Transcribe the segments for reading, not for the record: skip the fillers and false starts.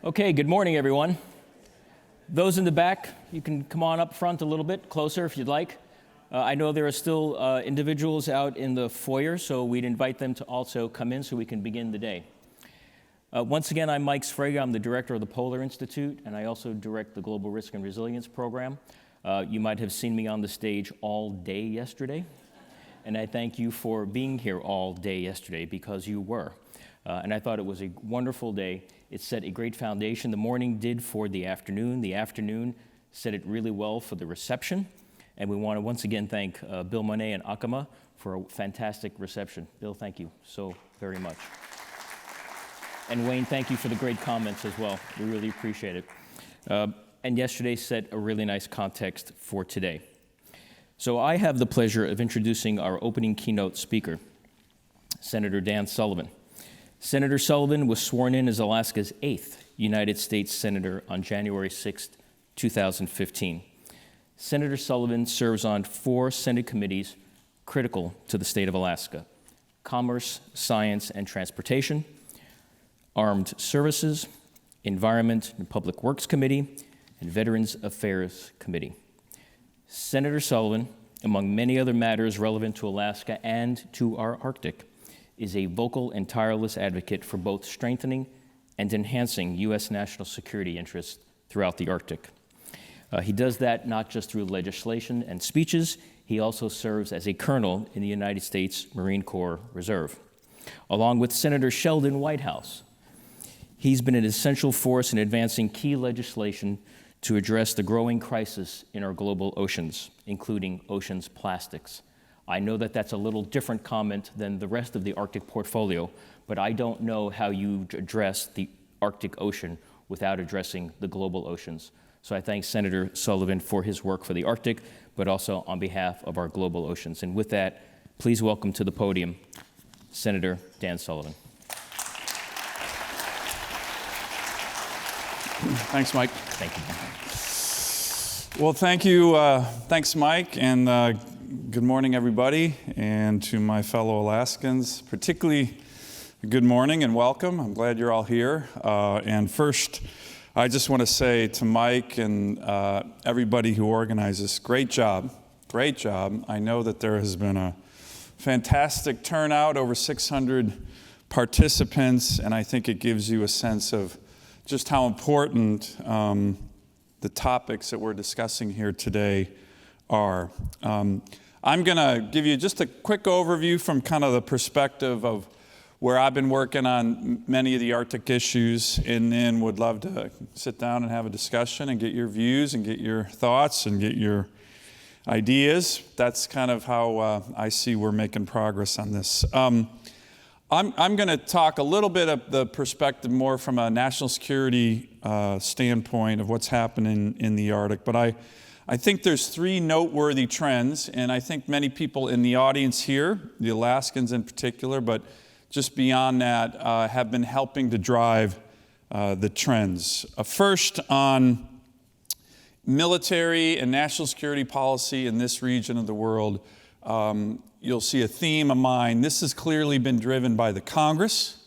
Okay, good morning, everyone. Those in the back, you can come on up front a little bit closer if you'd like. I know there are still individuals out in the foyer, so we'd invite them to also come in so we can begin the day. Once again, I'm Mike Sfraga. I'm the director of the Polar Institute, and I also direct the Global Risk and Resilience Program. You might have seen me on the stage all day yesterday, and I thank you for being here all day yesterday because you were. And I thought it was a wonderful day. It set a great foundation. The morning did for the afternoon. The afternoon set it really well for the reception. And we want to once again thank Bill Monet and Akama for a fantastic reception. Bill, thank you so very much. And Wayne, thank you for the great comments as well. We really appreciate it. And yesterday set a really nice context for today. So I have the pleasure of introducing our opening keynote speaker, Senator Dan Sullivan. Senator Sullivan was sworn in as Alaska's 8th United States Senator on January 6, 2015. Senator Sullivan serves on 4 Senate committees critical to the state of Alaska: Commerce, Science, and Transportation, Armed Services, Environment and Public Works Committee, and Veterans Affairs Committee. Senator Sullivan, among many other matters relevant to Alaska and to our Arctic, is a vocal and tireless advocate for both strengthening and enhancing U.S. national security interests throughout the Arctic. He does that not just through legislation and speeches, he also serves as a colonel in the United States Marine Corps Reserve. Along with Senator Sheldon Whitehouse, he's been an essential force in advancing key legislation to address the growing crisis in our global oceans, including oceans plastics. I know that that's a little different comment than the rest of the Arctic portfolio, but I don't know how you address the Arctic Ocean without addressing the global oceans. So I thank Senator Sullivan for his work for the Arctic, but also on behalf of our global oceans. And with that, please welcome to the podium, Senator Dan Sullivan. Thanks, Mike. Thank you. Well, thank you. Thanks, Mike, and good morning, everybody, and to my fellow Alaskans, particularly good morning and welcome. I'm glad you're all here. And first, I just want to say to Mike and everybody who organizes, great job, great job. I know that there has been a fantastic turnout, over 600 participants, and I think it gives you a sense of just how important the topics that we're discussing here today are. I'm going to give you just a quick overview from kind of the perspective of where I've been working on many of the Arctic issues, and then would love to sit down and have a discussion and get your views and get your thoughts and get your ideas. That's kind of how I see we're making progress on this. I'm going to talk a little bit of the perspective more from a national security standpoint of what's happening in the Arctic, but I think there's 3 noteworthy trends, and I think many people in the audience here, the Alaskans in particular, but just beyond that, have been helping to drive the trends. First, on military and national security policy in this region of the world, you'll see a theme of mine. This has clearly been driven by the Congress,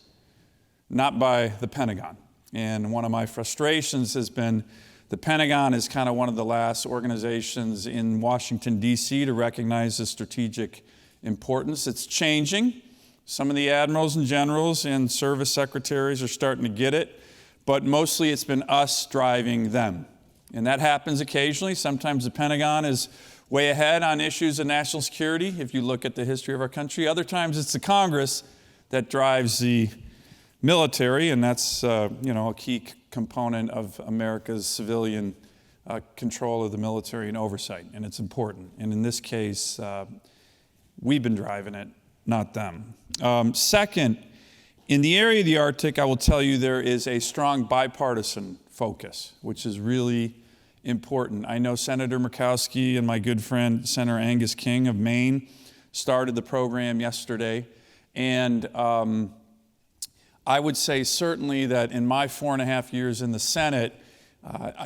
not by the Pentagon. And one of my frustrations has been the Pentagon is kind of one of the last organizations in Washington, D.C. to recognize the strategic importance. It's changing. Some of the admirals and generals and service secretaries are starting to get it, but mostly it's been us driving them. And that happens occasionally. Sometimes the Pentagon is way ahead on issues of national security, if you look at the history of our country. Other times it's the Congress that drives the military, and that's a key component of America's civilian control of the military and oversight, and it's important. And in this case, we've been driving it, not them. Second, in the area of the Arctic, I will tell you there is a strong bipartisan focus, which is really important. I know Senator Murkowski and my good friend Senator Angus King of Maine started the program yesterday, and I would say certainly that in my 4.5 years in the Senate,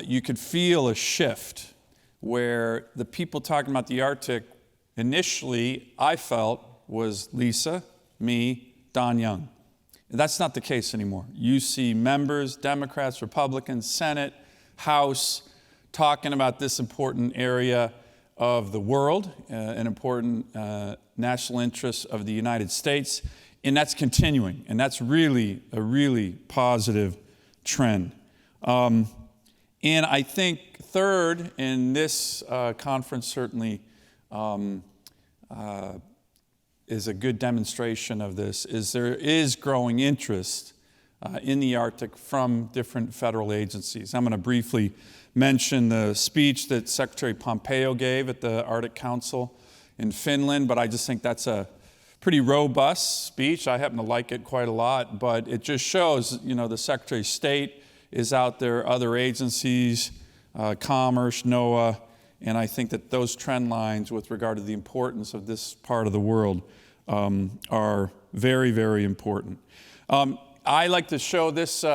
you could feel a shift where the people talking about the Arctic initially, I felt, was Lisa, me, Don Young. That's not the case anymore. You see members, Democrats, Republicans, Senate, House, talking about this important area of the world, an important national interest of the United States, and that's continuing, and that's really a really positive trend. And I think third, in this conference certainly is a good demonstration of this, is there is growing interest in the Arctic from different federal agencies. I'm going to briefly mention the speech that Secretary Pompeo gave at the Arctic Council in Finland, but I just think that's a pretty robust speech. I happen to like it quite a lot, but it just shows, the Secretary of State is out there, other agencies, Commerce, NOAA, and I think that those trend lines with regard to the importance of this part of the world are very, very important. I like to show this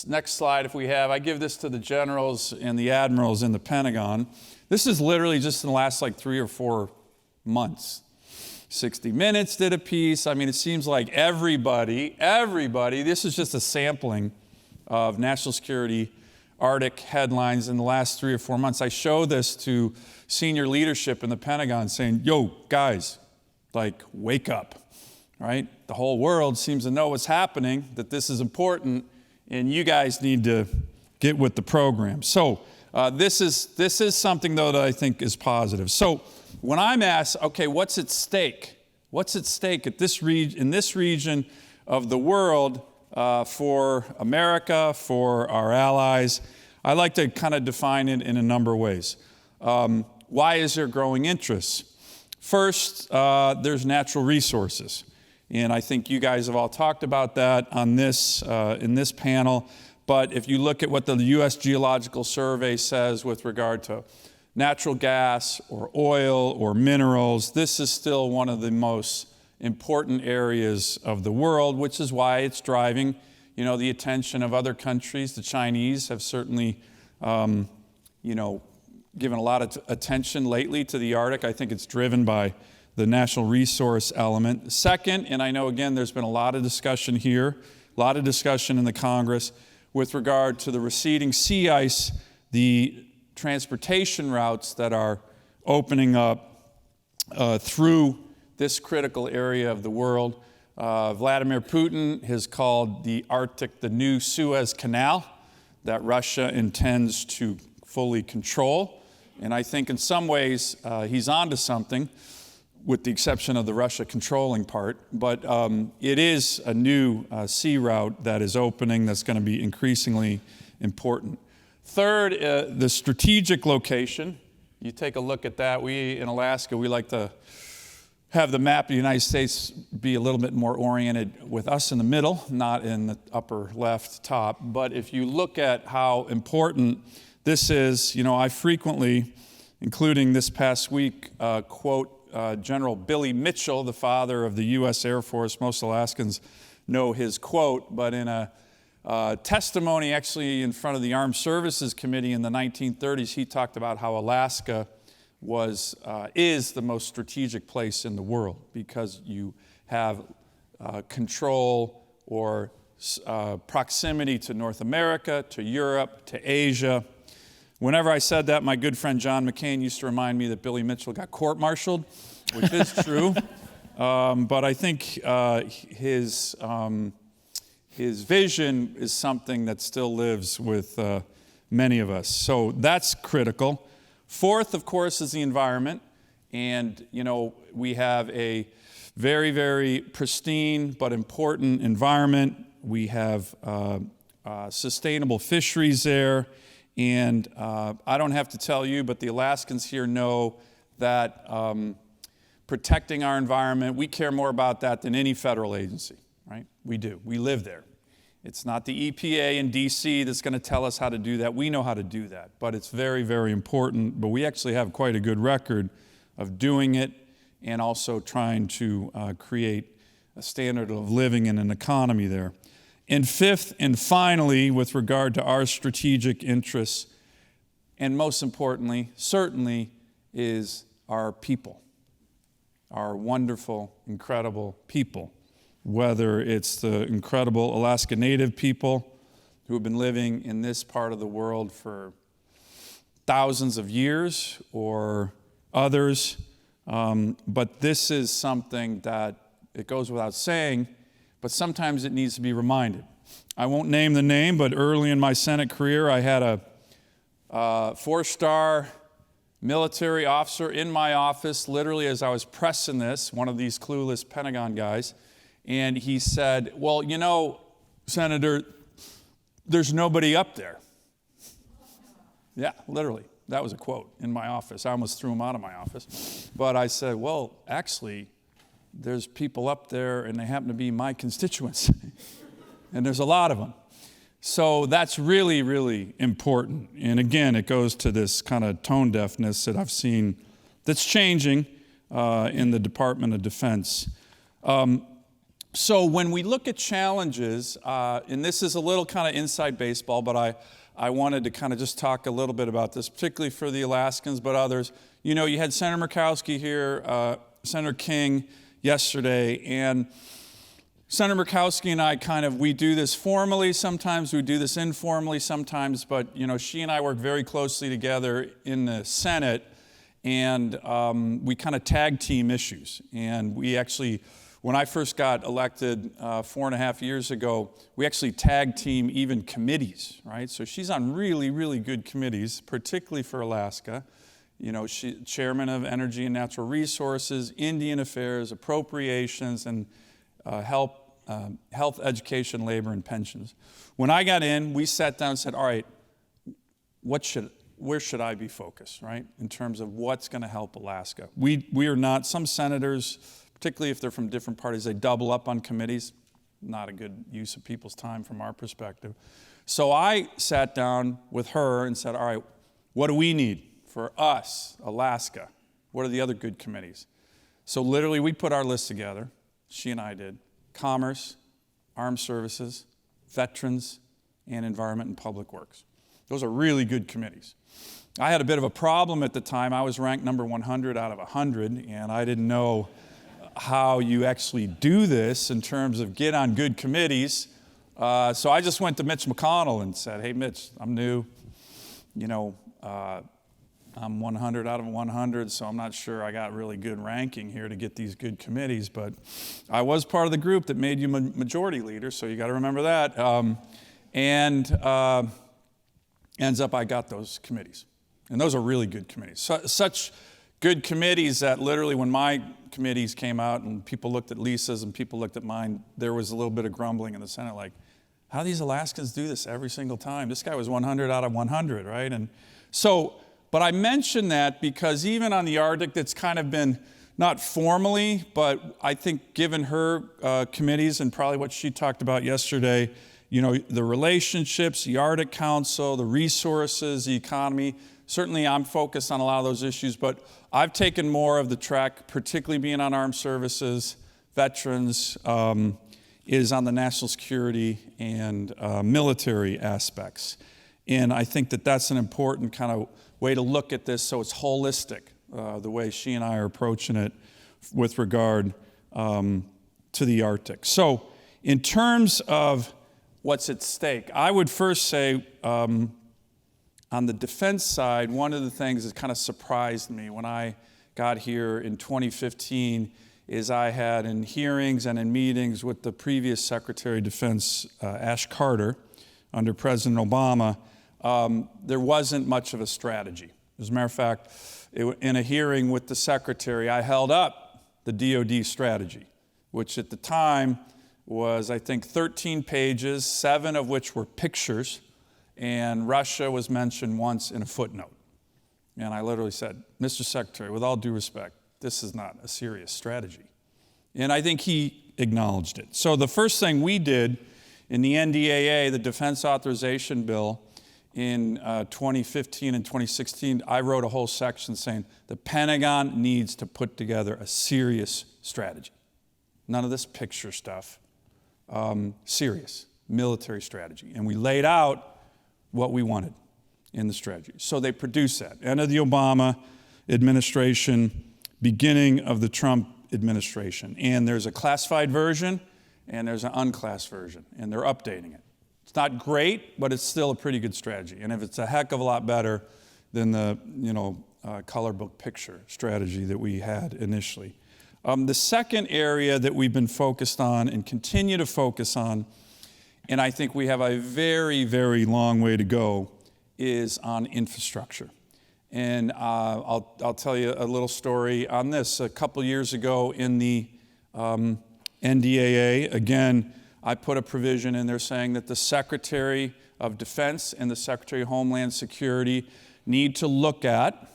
next slide if we have. I give this to the generals and the admirals in the Pentagon. This is literally just in the last 3 or 4 months. 60 Minutes did a piece. I mean, it seems like everybody, this is just a sampling of national security Arctic headlines in the last 3 or 4 months. I show this to senior leadership in the Pentagon saying, yo, guys, wake up, right? The whole world seems to know what's happening, that this is important, and you guys need to get with the program. So this is something, though, that I think is positive. So when I'm asked, okay, what's at stake? What's at stake in this region of the world for America, for our allies? I like to kind of define it in a number of ways. Why is there growing interest? First, there's natural resources. And I think you guys have all talked about that on this in this panel. But if you look at what the U.S. Geological Survey says with regard to natural gas or oil or minerals, this is still one of the most important areas of the world, which is why it's driving, the attention of other countries. The Chinese have certainly, given a lot of attention lately to the Arctic. I think it's driven by the national resource element. Second, and I know, again, there's been a lot of discussion here, a lot of discussion in the Congress with regard to the receding sea ice, the transportation routes that are opening up through this critical area of the world. Vladimir Putin has called the Arctic the new Suez Canal that Russia intends to fully control. And I think in some ways he's onto something, with the exception of the Russia controlling part. But it is a new sea route that is opening that's going to be increasingly important. Third, the strategic location. You take a look at that. We, in Alaska, we like to have the map of the United States be a little bit more oriented with us in the middle, not in the upper left top. But if you look at how important this is, I frequently, including this past week, quote General Billy Mitchell, the father of the U.S. Air Force. Most Alaskans know his quote, but in a testimony actually in front of the Armed Services Committee in the 1930s, he talked about how Alaska is the most strategic place in the world because you have control or proximity to North America, to Europe, to Asia. Whenever I said that, my good friend John McCain used to remind me that Billy Mitchell got court-martialed, which is true. But I think his vision is something that still lives with many of us. So that's critical. Fourth, of course, is the environment. And, we have a very, very pristine but important environment. We have sustainable fisheries there. And I don't have to tell you, but the Alaskans here know that protecting our environment, we care more about that than any federal agency, right? We do. We live there. It's not the EPA in D.C. that's going to tell us how to do that. We know how to do that, but it's very, very important. But we actually have quite a good record of doing it and also trying to create a standard of living and an economy there. And fifth and finally, with regard to our strategic interests, and most importantly, certainly, is our people, our wonderful, incredible people. whether it's the incredible Alaska Native people who have been living in this part of the world for thousands of years, or others. But this is something that it goes without saying, but sometimes it needs to be reminded. I won't name the name, but early in my Senate career, I had a 4-star military officer in my office, literally as I was pressing this, one of these clueless Pentagon guys, and he said, well, you know, Senator, there's nobody up there. Yeah, literally. That was a quote in my office. I almost threw him out of my office. But I said, well, actually, there's people up there, and they happen to be my constituents. And there's a lot of them. So that's really, really important. And again, it goes to this kind of tone deafness that I've seen that's changing in the Department of Defense. So when we look at challenges, and this is a little kind of inside baseball, but I wanted to kind of just talk a little bit about this, particularly for the Alaskans, but others. You know, you had Senator Murkowski here, Senator King yesterday, and Senator Murkowski and I we do this formally sometimes, we do this informally sometimes, but, you know, she and I work very closely together in the Senate, and we kind of tag team issues. And we actually, when I first got elected 4.5 years ago, we actually tag team even committees, right? So she's on really, really good committees, particularly for Alaska. You know, she's chairman of Energy and Natural Resources, Indian Affairs, Appropriations, and health, education, labor, and pensions. When I got in, we sat down and said, all right, where should I be focused, right, in terms of what's going to help Alaska? We are not, some senators, particularly if they're from different parties, they double up on committees. Not a good use of people's time from our perspective. So I sat down with her and said, all right, what do we need for us, Alaska? What are the other good committees? So literally we put our list together, she and I did: Commerce, Armed Services, Veterans, and Environment and Public Works. Those are really good committees. I had a bit of a problem at the time. I was ranked number 100 out of 100, and I didn't know how you actually do this in terms of get on good committees. So I just went to Mitch McConnell and said, hey, Mitch, I'm new. You know, I'm 100 out of 100, so I'm not sure I got really good ranking here to get these good committees, but I was part of the group that made you majority leader, so you got to remember that. Ends up I got those committees, and those are really good committees. Such good committees that literally when my committees came out and people looked at Lisa's and people looked at mine, there was a little bit of grumbling in the Senate, like, how do these Alaskans do this every single time? This guy was 100 out of 100, right? And so, but I mention that because even on the Arctic, that's kind of been, not formally, but I think given her committees and probably what she talked about yesterday, you know, the relationships, the Arctic Council, the resources, the economy. Certainly I'm focused on a lot of those issues, but I've taken more of the track, particularly being on armed services, veterans, is on the national security and military aspects. And I think that that's an important kind of way to look at this so it's holistic, the way she and I are approaching it with regard to the Arctic. So in terms of what's at stake, I would first say on the defense side, one of the things that kind of surprised me when I got here in 2015 is I had in hearings and in meetings with the previous Secretary of Defense, Ash Carter, under President Obama, there wasn't much of a strategy. As a matter of fact, in a hearing with the Secretary, I held up the DoD strategy, which at the time was, I think, 13 pages, 7 of which were pictures, and Russia was mentioned once in a footnote. And I literally said, Mr. Secretary, with all due respect, this is not a serious strategy. And I think he acknowledged it. So the first thing we did in the NDAA, the Defense Authorization Bill, in 2015 and 2016, I wrote a whole section saying the Pentagon needs to put together a serious strategy. None of this picture stuff. Serious military strategy. And we laid out what we wanted in the strategy. So they produced that. End of the Obama administration, beginning of the Trump administration. And there's a classified version and there's an unclassed version, and they're updating it. It's not great, but it's still a pretty good strategy. And if it's a heck of a lot better than the color book picture strategy that we had initially. The second area that we've been focused on and continue to focus on, and I think we have a very, very long way to go, is on infrastructure. And I'll tell you a little story on this. A couple years ago in the NDAA, again, I put a provision in there saying that the Secretary of Defense and the Secretary of Homeland Security need to look at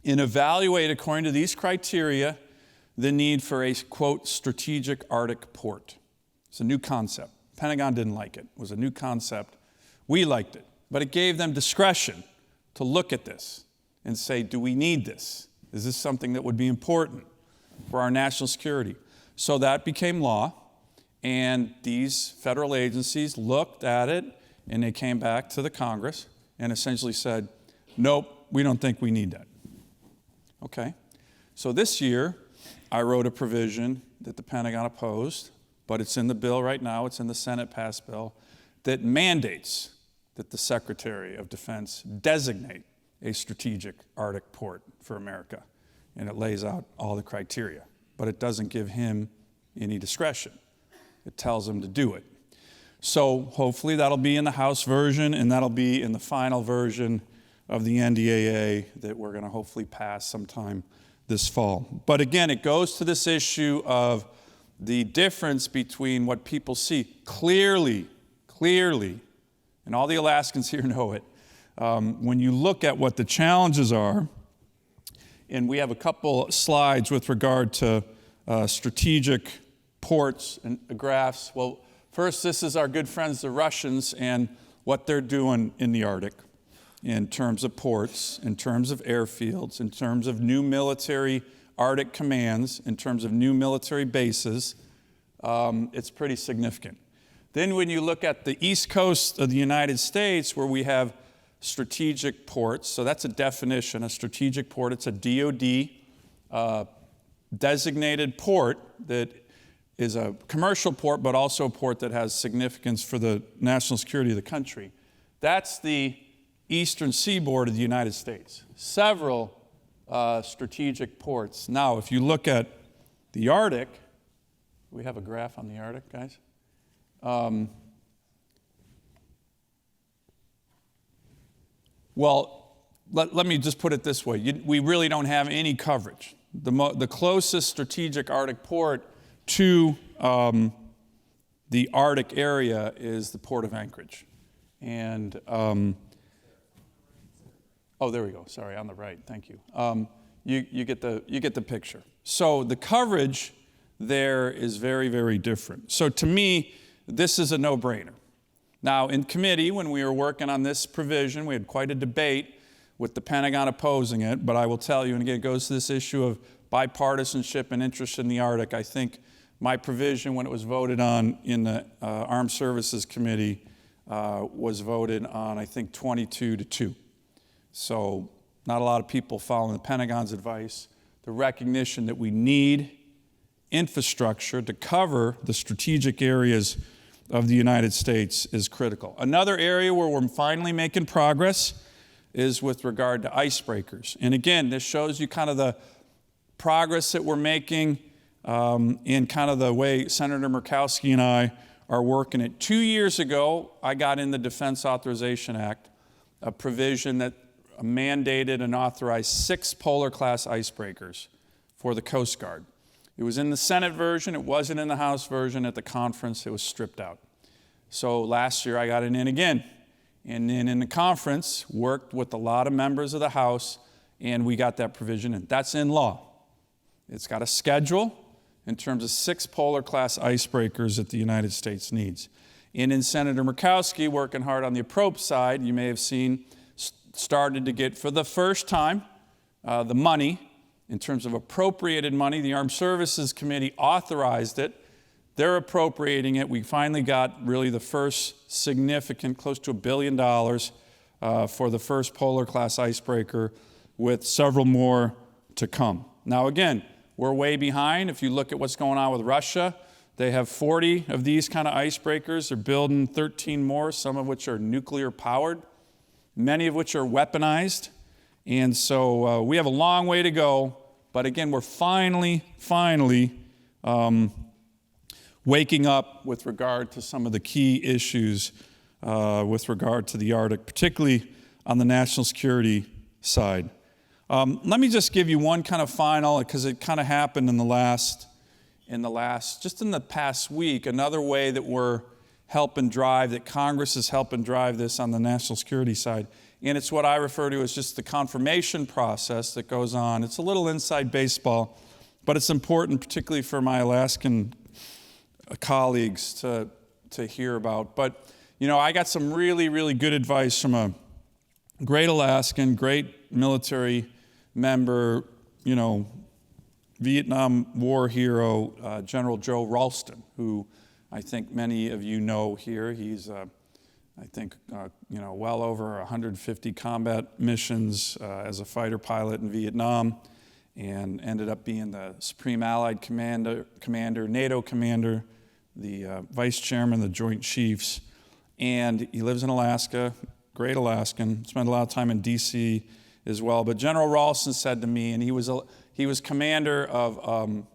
and evaluate, according to these criteria, the need for a, quote, strategic Arctic port. It's a new concept. Pentagon didn't like it. It was a new concept. We liked it. But it gave them discretion to look at this and say, do we need this? Is this something that would be important for our national security? So that became law, and these federal agencies looked at it, and they came back to the Congress and essentially said, nope, we don't think we need that. Okay. So this year, I wrote a provision that the Pentagon opposed, but it's in the bill right now, it's in the Senate passed bill, that mandates that the Secretary of Defense designate a strategic Arctic port for America. And it lays out all the criteria, but it doesn't give him any discretion. It tells him to do it. So hopefully that'll be in the House version, and that'll be in the final version of the NDAA that we're going to hopefully pass sometime this fall. But again, it goes to this issue of the difference between what people see clearly, and all the Alaskans here know it, when you look at what the challenges are, and we have a couple slides with regard to strategic ports and graphs. Well, first, this is our good friends, the Russians, and what they're doing in the Arctic in terms of ports, in terms of airfields, in terms of new military Arctic commands, in terms of new military bases. It's pretty significant. Then when you look at the east coast of the United States, where we have strategic ports, so that's a definition, a strategic port. It's a DOD designated port that is a commercial port, but also a port that has significance for the national security of the country. That's the eastern seaboard of the United States. Several strategic ports. Now, if you look at the Arctic, we have a graph on the Arctic, guys. Well, let me just put it this way. We really don't have any coverage. The closest strategic Arctic port to the Arctic area is the Port of Anchorage. And, oh, there we go. Sorry, on the right. Thank you. You get the picture. So the coverage there is very, very different. So to me, this is a no-brainer. Now, in committee, when we were working on this provision, we had quite a debate with the Pentagon opposing it, but I will tell you, and again, it goes to this issue of bipartisanship and interest in the Arctic. I think my provision, when it was voted on in the Armed Services Committee, was voted on, I think, 22-2. So not a lot of people following the Pentagon's advice. The recognition that we need infrastructure to cover the strategic areas of the United States is critical. Another area where we're finally making progress is with regard to icebreakers. And again, this shows you kind of the progress that we're making in kind of the way Senator Murkowski and I are working it. 2 years ago, I got in the Defense Authorization Act a provision that mandated and authorized 6 polar class icebreakers for the Coast Guard. It was in the Senate version. It wasn't in the House version. At the conference, it was stripped out. So last year, I got it in again. And then in the conference, worked with a lot of members of the House, and we got that provision in. That's in law. It's got a schedule in terms of 6 polar class icebreakers that the United States needs. And in Senator Murkowski, working hard on the appropriate side, you may have seen, started to get, for the first time, the money, in terms of appropriated money. The Armed Services Committee authorized it. They're appropriating it. We finally got really the first significant, close to $1 billion for the first polar class icebreaker, with several more to come. Now again, we're way behind. If you look at what's going on with Russia, They have 40 of these kind of icebreakers. They're building 13 more, some of which are nuclear powered, many of which are weaponized. And so we have a long way to go. But again, we're finally waking up with regard to some of the key issues with regard to the Arctic, particularly on the national security side. Let me just give you one kind of final, because it kind of happened in the past week, another way that we're helping drive, that Congress is helping drive this on the national security side. And it's what I refer to as just the confirmation process that goes on. It's a little inside baseball, but it's important, particularly for my Alaskan colleagues to hear about. But, you know, I got some really, really good advice from a great Alaskan, great military member, you know, Vietnam War hero, General Joe Ralston, who I think many of you know here. He's, well over 150 combat missions as a fighter pilot in Vietnam, and ended up being the Supreme Allied Commander, NATO commander, the vice chairman of the Joint Chiefs. And he lives in Alaska, great Alaskan, spent a lot of time in D.C. as well. But General Ralston said to me, and he was commander of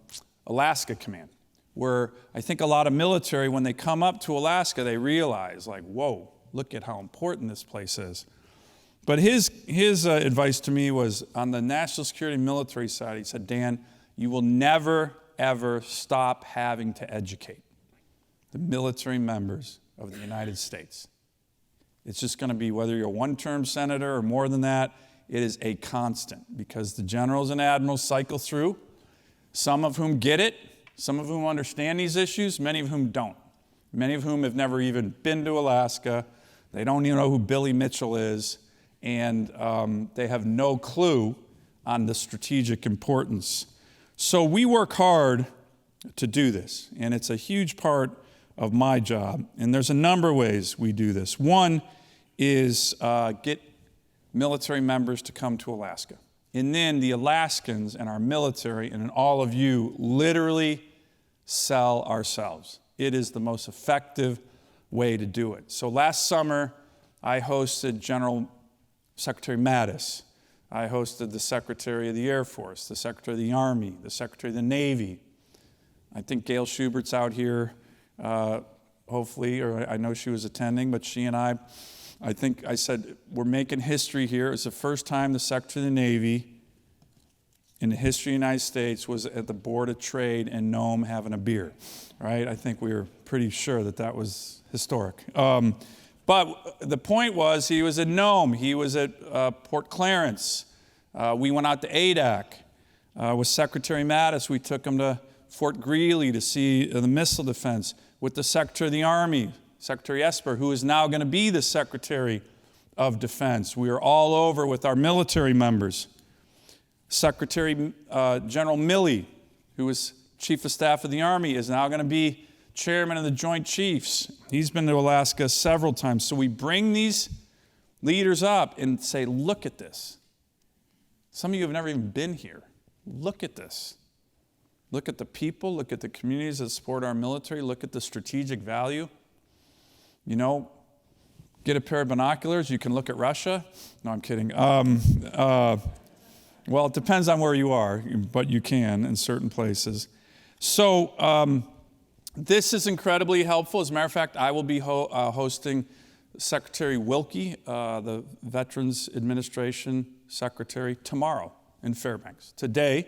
Alaska Command, where I think a lot of military, when they come up to Alaska, they realize, like, whoa, look at how important this place is. But his advice to me was, on the national security military side, he said, Dan, you will never, ever stop having to educate the military members of the United States. It's just going to be, whether you're a one-term senator or more than that, it is a constant, because the generals and admirals cycle through, some of whom get it, some of whom understand these issues, many of whom don't. Many of whom have never even been to Alaska. They don't even know who Billy Mitchell is, and they have no clue on the strategic importance. So we work hard to do this, and it's a huge part of my job. And there's a number of ways we do this. One is get military members to come to Alaska. And then the Alaskans and our military and all of you literally sell ourselves. It is the most effective way to do it. So last summer, I hosted General Secretary Mattis. I hosted the Secretary of the Air Force, the Secretary of the Army, the Secretary of the Navy. I think Gail Schubert's out here, hopefully, or I know she was attending, but she and I think I said, we're making history here. It's the first time the Secretary of the Navy in the history of the United States was at the Board of Trade in Nome having a beer, right? I think we were pretty sure that was historic. But the point was, he was at Nome. He was at Port Clarence. We went out to ADAC with Secretary Mattis. We took him to Fort Greely to see the missile defense with the Secretary of the Army, Secretary Esper, who is now going to be the Secretary of Defense. We are all over with our military members. Secretary General Milley, who was Chief of Staff of the Army, is now going to be Chairman of the Joint Chiefs. He's been to Alaska several times. So we bring these leaders up and say, look at this. Some of you have never even been here. Look at this. Look at the people, look at the communities that support our military, look at the strategic value. You know, get a pair of binoculars, you can look at Russia. No, I'm kidding. Well, it depends on where you are, but you can in certain places. So this is incredibly helpful. As a matter of fact, I will be hosting Secretary Wilkie, the Veterans Administration Secretary, tomorrow in Fairbanks. Today,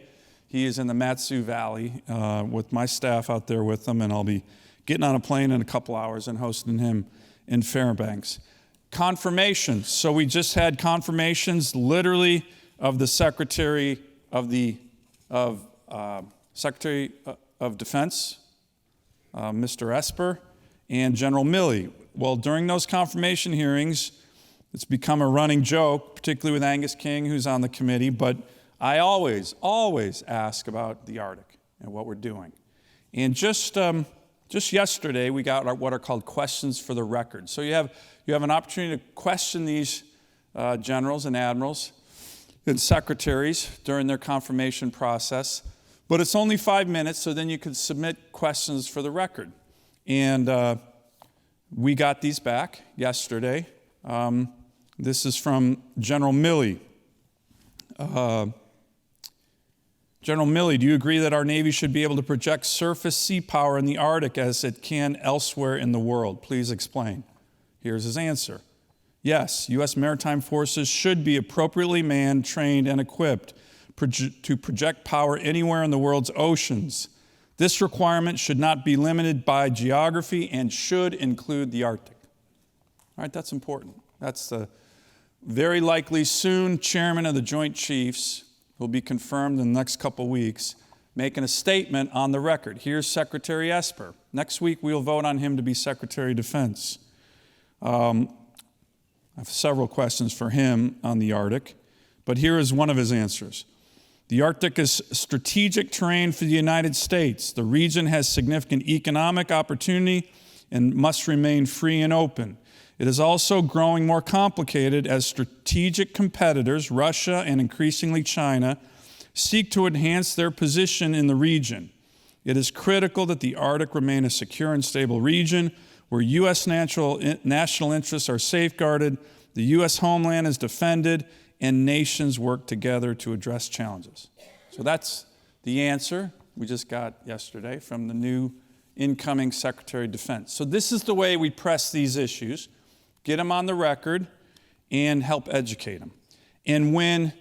he is in the Matsu Valley with my staff out there with him, and I'll be getting on a plane in a couple hours and hosting him in Fairbanks. Confirmations. So we just had confirmations, literally, of the Secretary of Defense, Mr. Esper, and General Milley. Well, during those confirmation hearings, it's become a running joke, particularly with Angus King, who's on the committee, but I always ask about the Arctic and what we're doing. And just yesterday, we got what are called questions for the record. So you have an opportunity to question these generals and admirals and secretaries during their confirmation process. But it's only 5 minutes, so then you could submit questions for the record. And we got these back yesterday. This is from General Milley. General Milley, do you agree that our Navy should be able to project surface sea power in the Arctic as it can elsewhere in the world? Please explain. Here's his answer. Yes, U.S. maritime forces should be appropriately manned, trained, and equipped to project power anywhere in the world's oceans. This requirement should not be limited by geography and should include the Arctic. All right, that's important. That's the very likely soon chairman of the Joint Chiefs, who will be confirmed in the next couple weeks, making a statement on the record. Here's Secretary Esper. Next week, we'll vote on him to be Secretary of Defense. I have several questions for him on the Arctic, but here is one of his answers. The Arctic is strategic terrain for the United States. The region has significant economic opportunity and must remain free and open. It is also growing more complicated as strategic competitors, Russia and increasingly China, seek to enhance their position in the region. It is critical that the Arctic remain a secure and stable region where U.S. national interests are safeguarded, the U.S. homeland is defended, and nations work together to address challenges. So that's the answer we just got yesterday from the new incoming Secretary of Defense. So this is the way we press these issues, get them on the record, and help educate them. And when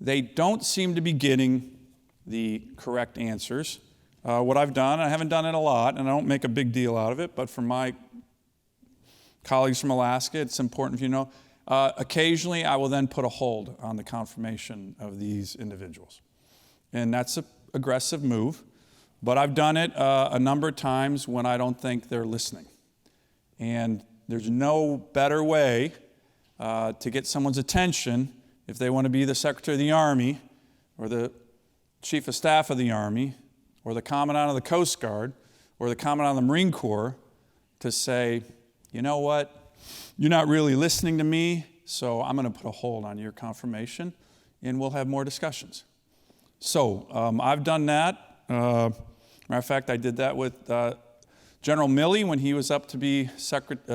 they don't seem to be getting the correct answers, what I've done, I haven't done it a lot, and I don't make a big deal out of it, but for my colleagues from Alaska, it's important for you to know, occasionally I will then put a hold on the confirmation of these individuals. And that's an aggressive move, but I've done it a number of times when I don't think they're listening. And there's no better way to get someone's attention if they want to be the Secretary of the Army or the Chief of Staff of the Army or the Commandant of the Coast Guard or the Commandant of the Marine Corps to say, you know what, you're not really listening to me, so I'm going to put a hold on your confirmation, and we'll have more discussions. So I've done that. Matter of fact, I did that with General Milley when he was up to be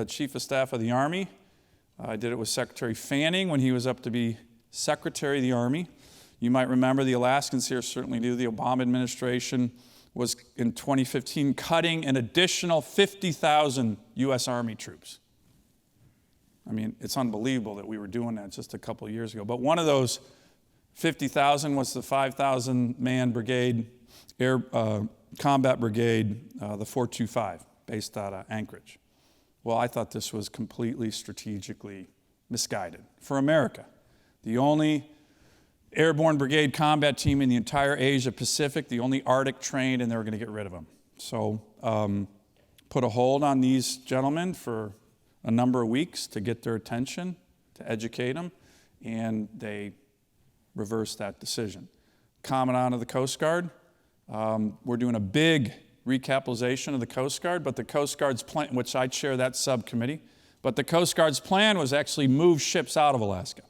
Chief of Staff of the Army. I did it with Secretary Fanning when he was up to be Secretary of the Army. You might remember, the Alaskans here certainly do, the Obama administration was in 2015 cutting an additional 50,000 U.S. Army troops. I mean, it's unbelievable that we were doing that just a couple of years ago. But one of those 50,000 was the 5,000-man brigade, air combat brigade, the 425, based out of Anchorage. Well, I thought this was completely strategically misguided for America. The only airborne brigade combat team in the entire Asia Pacific, the only Arctic trained, and they were going to get rid of them. So put a hold on these gentlemen for a number of weeks to get their attention, to educate them, and they reversed that decision. Commandant of the Coast Guard, we're doing a big recapitalization of the Coast Guard, but the Coast Guard's plan, which I chair that subcommittee, but the Coast Guard's plan was actually move ships out of Alaska,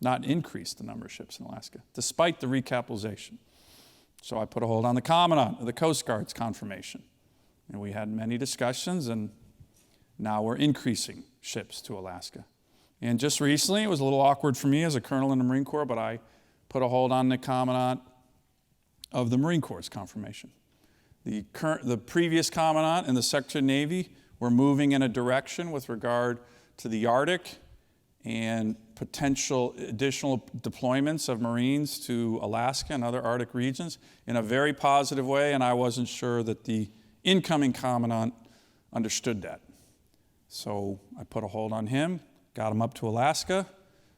not increase the number of ships in Alaska, despite the recapitalization. So I put a hold on the Commandant of the Coast Guard's confirmation. And we had many discussions, and now we're increasing ships to Alaska. And just recently, it was a little awkward for me as a colonel in the Marine Corps, but I put a hold on the Commandant of the Marine Corps' confirmation. The previous Commandant and the Secretary of the Navy were moving in a direction with regard to the Arctic and potential additional deployments of Marines to Alaska and other Arctic regions in a very positive way, and I wasn't sure that the incoming Commandant understood that. So I put a hold on him, got him up to Alaska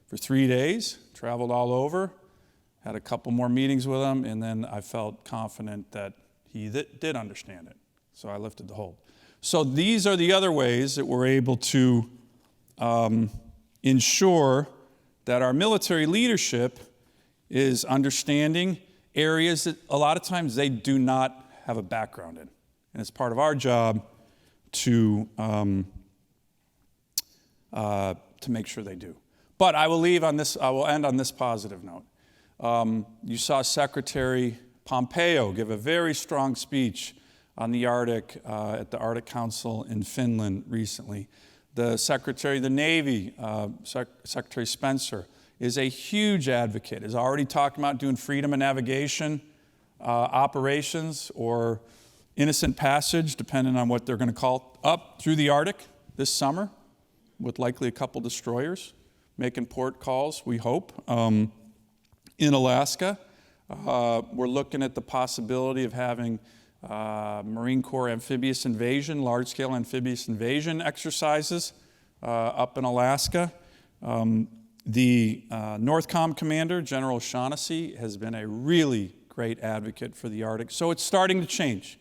for 3 days, traveled all over, had a couple more meetings with him, and then I felt confident that he did understand it. So I lifted the hold. So these are the other ways that we're able to ensure that our military leadership is understanding areas that a lot of times they do not have a background in. And it's part of our job to make sure they do. But I will end on this positive note. You saw Secretary Pompeo give a very strong speech on the Arctic at the Arctic Council in Finland recently. The Secretary of the Navy, Secretary Spencer, is a huge advocate, is already talking about doing freedom of navigation operations or innocent passage, depending on what they're going to call, up through the Arctic this summer with likely a couple destroyers making port calls, we hope. In Alaska, we're looking at the possibility of having Marine Corps amphibious invasion, large-scale amphibious invasion exercises up in Alaska. The NORTHCOM commander, General O'Shaughnessy, has been a really great advocate for the Arctic. So it's starting to change.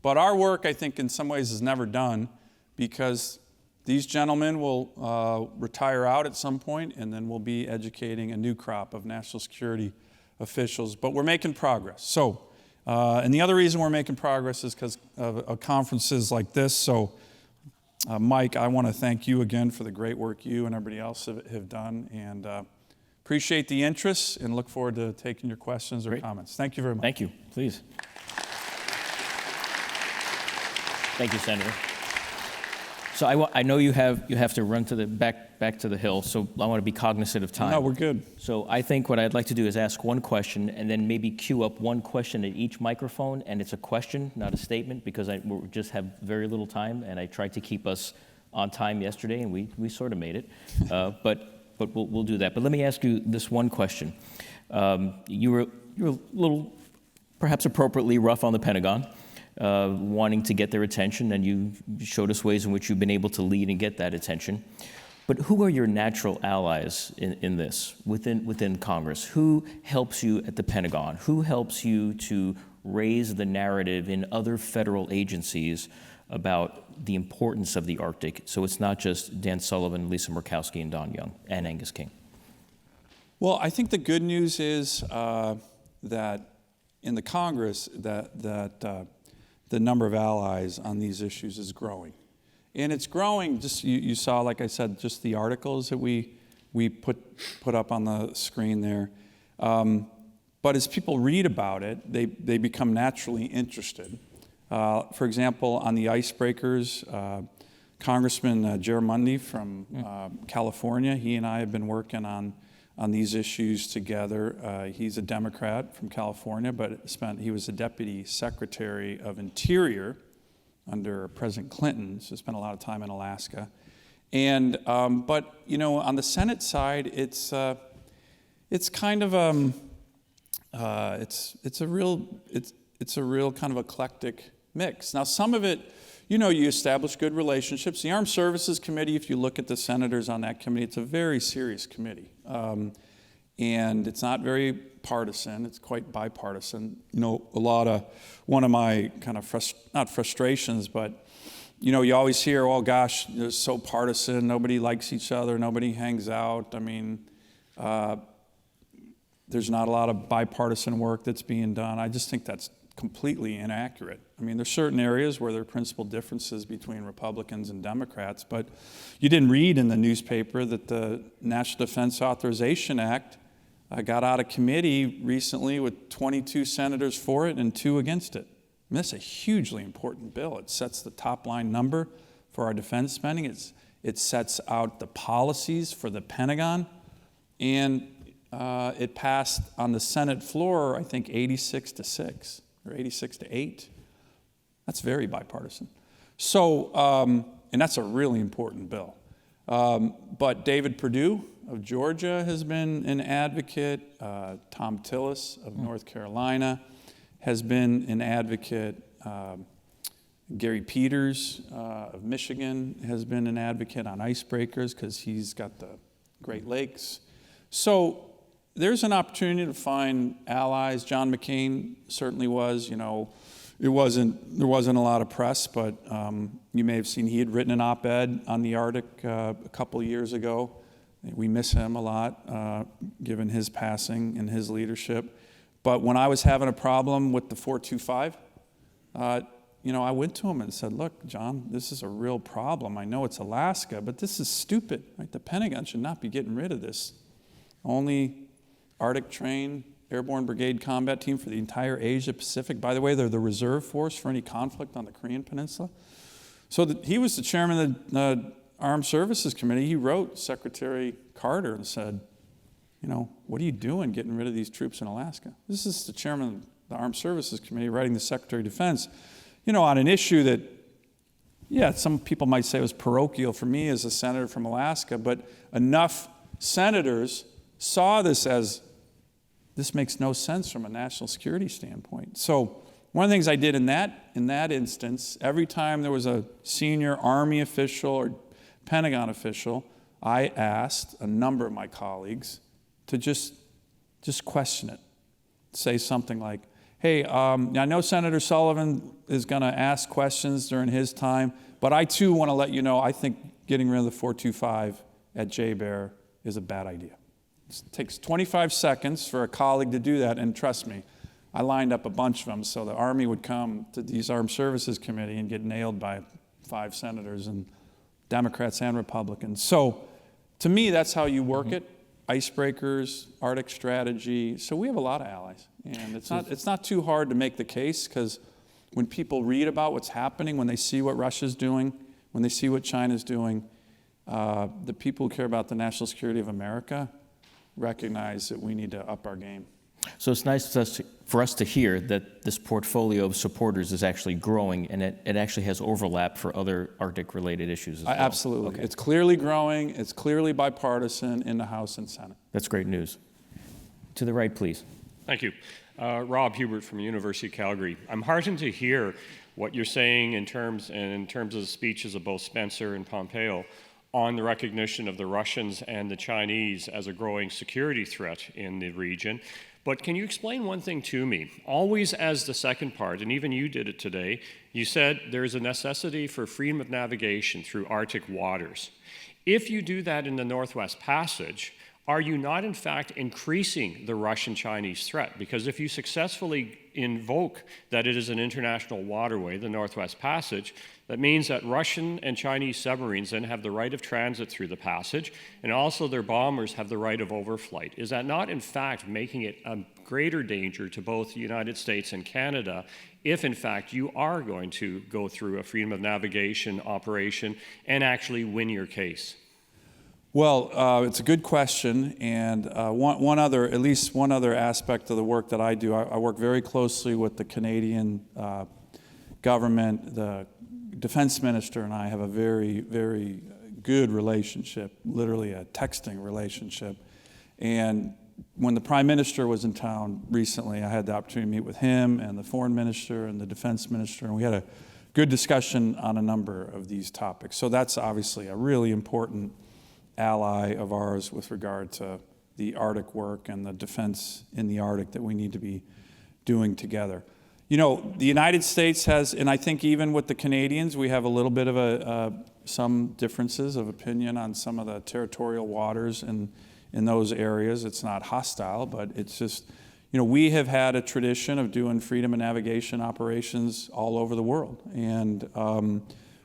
But our work, I think, in some ways is never done because these gentlemen will retire out at some point, and then we'll be educating a new crop of national security officials. But we're making progress. So, and the other reason we're making progress is because of conferences like this. So, Mike, I want to thank you again for the great work you and everybody else have done, and appreciate the interest and look forward to taking your questions or comments. Thank you very much. Thank you. Please. Thank you, Senator. So I know you have to run to the back to the Hill, so I want to be cognizant of time. No, we're good. So I think what I'd like to do is ask one question and then maybe queue up one question at each microphone, and it's a question, not a statement, because we just have very little time, and I tried to keep us on time yesterday, and we sort of made it. But we'll do that. But let me ask you this one question. You were a little, perhaps appropriately, rough on the Pentagon. Wanting to get their attention, and you showed us ways in which you've been able to lead and get that attention. But who are your natural allies in this, within Congress? Who helps you at the Pentagon? Who helps you to raise the narrative in other federal agencies about the importance of the Arctic, so it's not just Dan Sullivan, Lisa Murkowski, and Don Young, and Angus King? Well, I think the good news is that in the Congress, that the number of allies on these issues is growing. And it's growing, just you saw, like I said, just the articles that we put up on the screen there. But as people read about it, they become naturally interested. For example, on the icebreakers, Congressman Germundy from California, he and I have been working on these issues together. He's a Democrat from California, but he was a Deputy Secretary of Interior under President Clinton, so spent a lot of time in Alaska. And but you know, on the Senate side, it's kind of it's a real kind of eclectic mix. Now, some of it, you know, you establish good relationships. The Armed Services Committee, if you look at the senators on that committee, it's a very serious committee. And it's not very partisan, it's quite bipartisan. You know, one of my kind of, not frustrations, but, you know, you always hear, oh gosh, it's so partisan, nobody likes each other, nobody hangs out. I mean, there's not a lot of bipartisan work that's being done. I just think that's completely inaccurate. I mean, there's certain areas where there are principal differences between Republicans and Democrats, but you didn't read in the newspaper that the National Defense Authorization Act got out of committee recently with 22 senators for it and 2 against it. And that's a hugely important bill. It sets the top line number for our defense spending. It sets out the policies for the Pentagon, and it passed on the Senate floor, I think, 86-6. Or 86-8. That's very bipartisan. So, and that's a really important bill. But David Perdue of Georgia has been an advocate. Tom Tillis of North Carolina has been an advocate. Gary Peters of Michigan has been an advocate on icebreakers because he's got the Great Lakes. So there's an opportunity to find allies. John McCain certainly was. You know, there wasn't a lot of press, but you may have seen he had written an op-ed on the Arctic a couple of years ago. We miss him a lot, given his passing and his leadership. But when I was having a problem with the 425, you know, I went to him and said, "Look, John, this is a real problem. I know it's Alaska, but this is stupid. Right? The Pentagon should not be getting rid of this. Only Arctic train Airborne Brigade Combat Team for the entire Asia Pacific. By the way, they're the reserve force for any conflict on the Korean Peninsula. So he was the chairman of the Armed Services Committee. He wrote Secretary Carter and said, what are you doing getting rid of these troops in Alaska? This is the chairman of the Armed Services Committee writing the Secretary of Defense, on an issue that, some people might say was parochial for me as a senator from Alaska, but enough senators saw this as, this makes no sense from a national security standpoint. So one of the things I did in that instance, every time there was a senior Army official or Pentagon official, I asked a number of my colleagues to just question it. Say something like, hey, I know Senator Sullivan is going to ask questions during his time, but I too want to let you know I think getting rid of the 425 at J-Bear is a bad idea. It takes 25 seconds for a colleague to do that, and trust me, I lined up a bunch of them so the Army would come to these Armed Services Committee and get nailed by 5 senators, and Democrats and Republicans. So to me, that's how you work it. Icebreakers, Arctic strategy. So we have a lot of allies. And it's not too hard to make the case, because when people read about what's happening, when they see what Russia's doing, when they see what China's doing, the people who care about the national security of America recognize that we need to up our game. So it's nice for us to hear that this portfolio of supporters is actually growing, and it actually has overlap for other Arctic-related issues as well. Absolutely. Okay. It's clearly growing. It's clearly bipartisan in the House and Senate. That's great news. To the right, please. Thank you. Rob Hubert from the University of Calgary. I'm heartened to hear what you're saying in terms of the speeches of both Spencer and Pompeo on the recognition of the Russians and the Chinese as a growing security threat in the region. But can you explain one thing to me? Always as the second part, and even you did it today, you said there's a necessity for freedom of navigation through Arctic waters. If you do that in the Northwest Passage, are you not in fact increasing the Russian-Chinese threat? Because if you successfully invoke that it is an international waterway, the Northwest Passage, that means that Russian and Chinese submarines then have the right of transit through the passage, and also their bombers have the right of overflight. Is that not in fact making it a greater danger to both the United States and Canada if in fact you are going to go through a freedom of navigation operation and actually win your case? Well, it's a good question, and at least one other aspect of the work that I do, I work very closely with the Canadian government. The defense minister and I have a very, very good relationship, literally a texting relationship. And when the Prime Minister was in town recently, I had the opportunity to meet with him and the foreign minister and the defense minister, and we had a good discussion on a number of these topics. So that's obviously a really important ally of ours with regard to the Arctic work and the defense in the Arctic that we need to be doing together. The United States has, and I think even with the Canadians, we have a little bit of some differences of opinion on some of the territorial waters in those areas. It's not hostile, but it's just, we have had a tradition of doing freedom of navigation operations all over the world. And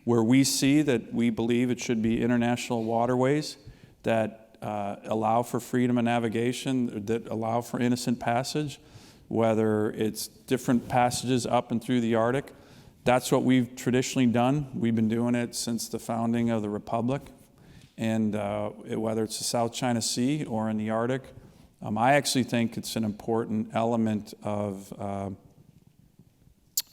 where we see that we believe it should be international waterways that allow for freedom of navigation, that allow for innocent passage, whether it's different passages up and through the Arctic. That's what we've traditionally done. We've been doing it since the founding of the Republic. And whether it's the South China Sea or in the Arctic, I actually think it's an important element of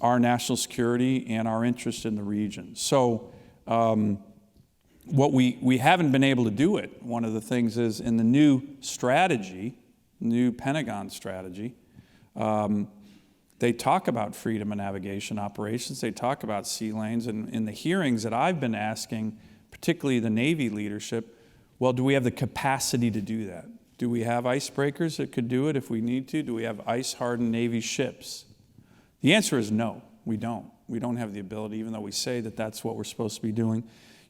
our national security and our interest in the region. So what we haven't been able to do it, one of the things is in the new strategy, new Pentagon strategy, they talk about freedom of navigation operations, they talk about sea lanes, and in the hearings that I've been asking, particularly the Navy leadership, well, do we have the capacity to do that? Do we have icebreakers that could do it if we need to? Do we have ice-hardened Navy ships? The answer is no, we don't. We don't have the ability, even though we say that that's what we're supposed to be doing.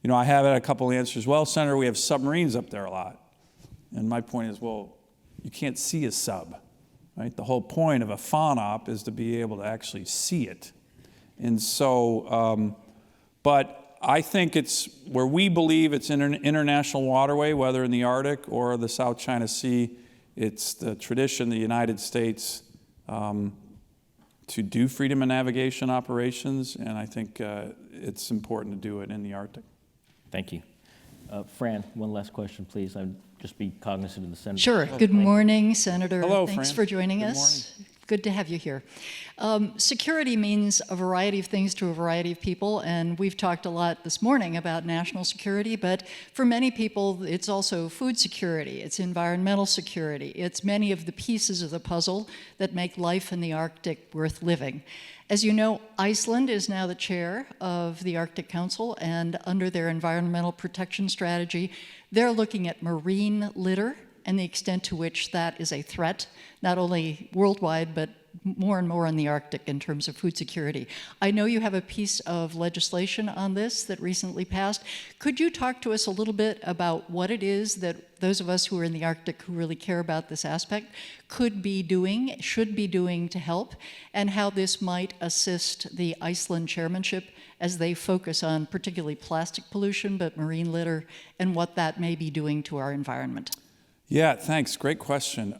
I have had a couple of answers. Well, Senator, we have submarines up there a lot. And my point is, well, you can't see a sub, right? The whole point of a FONOP is to be able to actually see it. And so, but I think it's where we believe it's in an international waterway, whether in the Arctic or the South China Sea, It's the tradition of the United States to do freedom of navigation operations, and I think it's important to do it in the Arctic. Thank you. Fran, one last question, please. I'd just be cognizant of the senator. Sure. Good morning, Senator. Hello, Thanks Fran. for joining Good us. Good to have you here. Security means a variety of things to a variety of people, and we've talked a lot this morning about national security, but for many people, it's also food security, it's environmental security, it's many of the pieces of the puzzle that make life in the Arctic worth living. As you know, Iceland is now the chair of the Arctic Council, and under their environmental protection strategy, they're looking at marine litter and the extent to which that is a threat, not only worldwide, but more and more in the Arctic in terms of food security. I know you have a piece of legislation on this that recently passed. Could you talk to us a little bit about what it is that those of us who are in the Arctic who really care about this aspect could be doing, should be doing to help, and how this might assist the Iceland chairmanship as they focus on particularly plastic pollution, but marine litter, and what that may be doing to our environment? Yeah, thanks. Great question.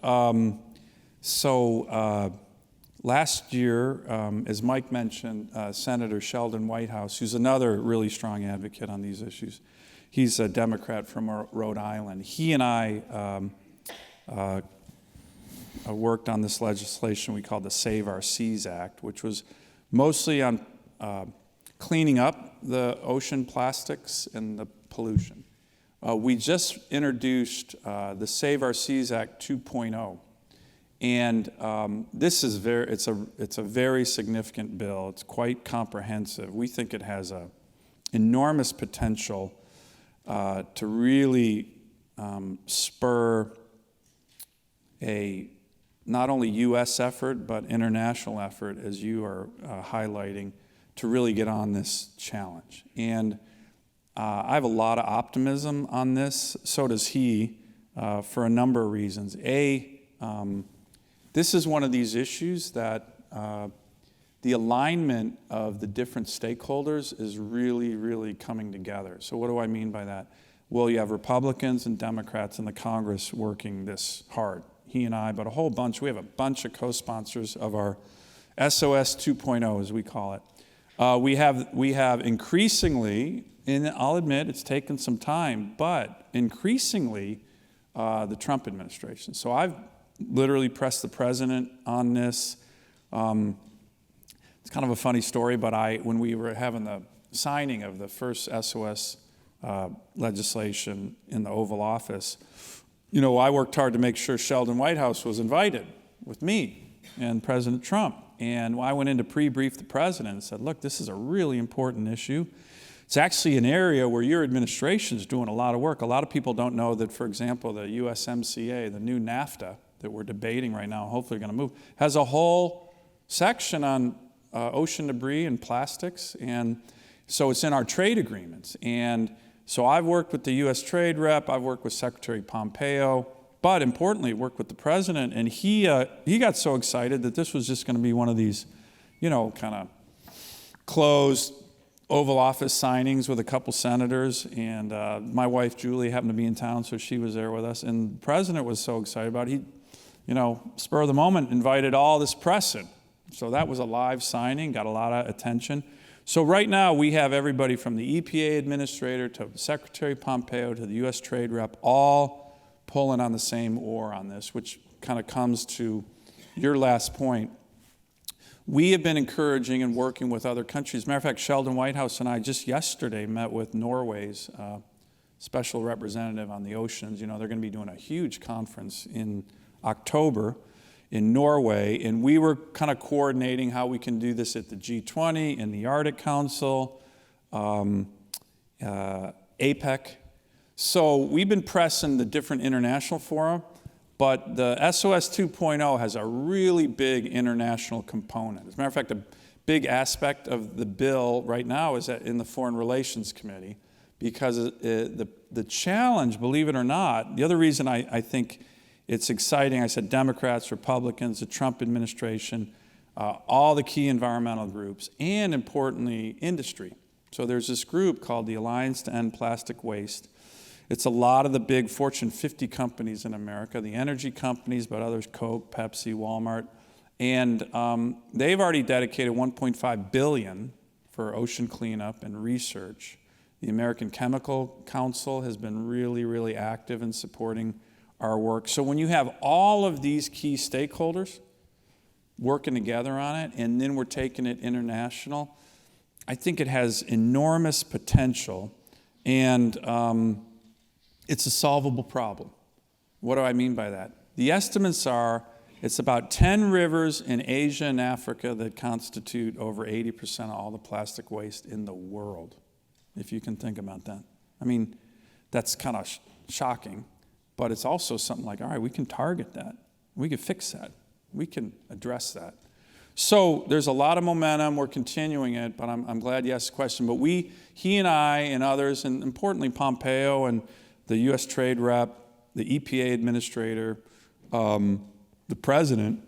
Last year, as Mike mentioned, Senator Sheldon Whitehouse, who's another really strong advocate on these issues, he's a Democrat from Rhode Island. He and I worked on this legislation we called the Save Our Seas Act, which was mostly on cleaning up the ocean plastics and the pollution. We just introduced the Save Our Seas Act 2.0. And this is it's a very significant bill. It's quite comprehensive. We think it has a enormous potential to really spur a not only U.S. effort, but international effort, as you are highlighting, to really get on this challenge. And I have a lot of optimism on this. So does he, for a number of reasons. This is one of these issues that the alignment of the different stakeholders is really, really coming together. So what do I mean by that? Well, you have Republicans and Democrats in the Congress working this hard. He and I, but a whole bunch. We have a bunch of co-sponsors of our SOS 2.0, as we call it. We have increasingly, and I'll admit it's taken some time, but increasingly the Trump administration. So I've literally pressed the president on this. It's kind of a funny story, but when we were having the signing of the first SOS legislation in the Oval Office, I worked hard to make sure Sheldon Whitehouse was invited with me and President Trump. And I went in to pre-brief the president and said, look, this is a really important issue. It's actually an area where your administration is doing a lot of work. A lot of people don't know that, for example, the USMCA, the new NAFTA that we're debating right now, hopefully going to move, has a whole section on ocean debris and plastics. And so it's in our trade agreements. And so I've worked with the U.S. Trade Rep, I've worked with Secretary Pompeo, but importantly, worked with the president. And he got so excited that this was just going to be one of these, kind of closed Oval Office signings with a couple senators, and my wife Julie happened to be in town, so she was there with us. And the president was so excited about it, he, spur of the moment, invited all this press in. So that was a live signing, got a lot of attention. So right now we have everybody from the EPA administrator to Secretary Pompeo to the U.S. Trade Rep all pulling on the same oar on this, which kind of comes to your last point. We have been encouraging and working with other countries. As a matter of fact, Sheldon Whitehouse and I just yesterday met with Norway's special representative on the oceans. They're going to be doing a huge conference in October in Norway, and we were kind of coordinating how we can do this at the G20, in the Arctic Council, APEC. So we've been pressing the different international fora. But the SOS 2.0 has a really big international component. As a matter of fact, a big aspect of the bill right now is in the Foreign Relations Committee, because the challenge, believe it or not, the other reason I think it's exciting, I said Democrats, Republicans, the Trump administration, all the key environmental groups, and importantly, industry. So there's this group called the Alliance to End Plastic Waste. It's a lot of the big Fortune 50 companies in America, the energy companies, but others, Coke, Pepsi, Walmart. And they've already dedicated $1.5 billion for ocean cleanup and research. The American Chemical Council has been really, really active in supporting our work. So when you have all of these key stakeholders working together on it, and then we're taking it international, I think it has enormous potential, and it's a solvable problem. What do I mean by that? The estimates are it's about 10 rivers in Asia and Africa that constitute over 80% of all the plastic waste in the world, if you can think about that. I mean, that's kind of shocking, but it's also something like, all right, we can target that. We can fix that. We can address that. So there's a lot of momentum. We're continuing it, but I'm glad you asked the question. But he and I and others, and importantly Pompeo and the U.S. Trade Rep, the EPA Administrator, the President,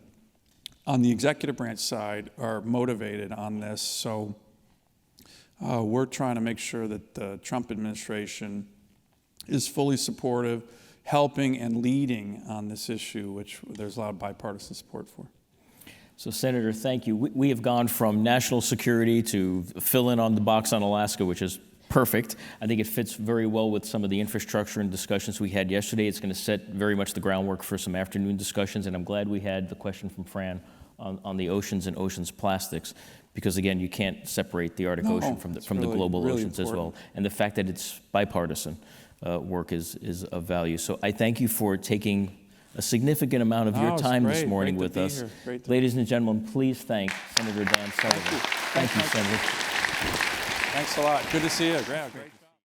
on the executive branch side, are motivated on this. So we're trying to make sure that the Trump administration is fully supportive, helping and leading on this issue, which there's a lot of bipartisan support for. So, Senator, thank you. We have gone from national security to fill in on the box on Alaska, which is perfect. I think it fits very well with some of the infrastructure and discussions we had yesterday. It's going to set very much the groundwork for some afternoon discussions, and I'm glad we had the question from Fran on the oceans and oceans plastics, because again, you can't separate the Arctic Ocean from the global really oceans important. as well. And the fact that it's bipartisan work is of value. So I thank you for taking a significant amount of your time this morning with us. Ladies and gentlemen, please thank Senator Dan Sullivan. Thank you, Senator. Thanks a lot. Good to see you. Great.